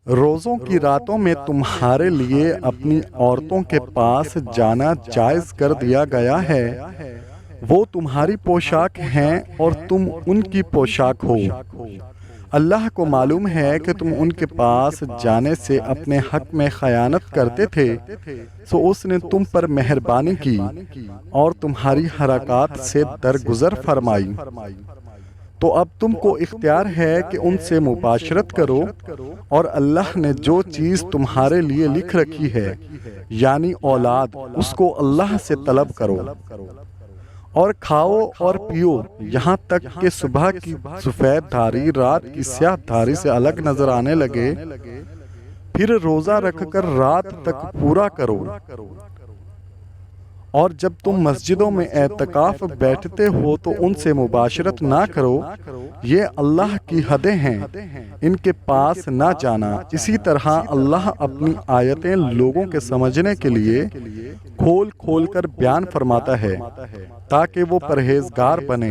روزوں کی راتوں میں تمہارے لیے اپنی عورتوں کے پاس جانا جائز کر دیا گیا ہے۔ وہ تمہاری پوشاک ہیں اور تم ان کی پوشاک ہو۔ اللہ کو معلوم ہے کہ تم ان کے پاس جانے سے اپنے حق میں خیانت کرتے تھے، سو اس نے تم پر مہربانی کی اور تمہاری حرکات سے درگزر فرمائی۔ تو اب تم کو اختیار ہے کہ ان سے مباشرت کرو، اور اللہ نے جو چیز تمہارے لیے لکھ رکھی ہے یعنی اولاد، اس کو اللہ سے طلب کرو، اور کھاؤ اور پیو یہاں تک کہ صبح کی سفید دھاری رات کی سیاہ دھاری سے الگ نظر آنے لگے، پھر روزہ رکھ کر رات تک پورا کرو۔ اور جب تم مسجدوں میں اعتکاف بیٹھتے ہو تو ان سے مباشرت نہ کرو، یہ اللہ کی حدیں ہیں، ان کے پاس نہ جانا۔ اسی طرح اللہ اپنی آیتیں لوگوں کے سمجھنے کے لیے کھول کھول کر بیان فرماتا ہے تاکہ وہ پرہیزگار بنیں۔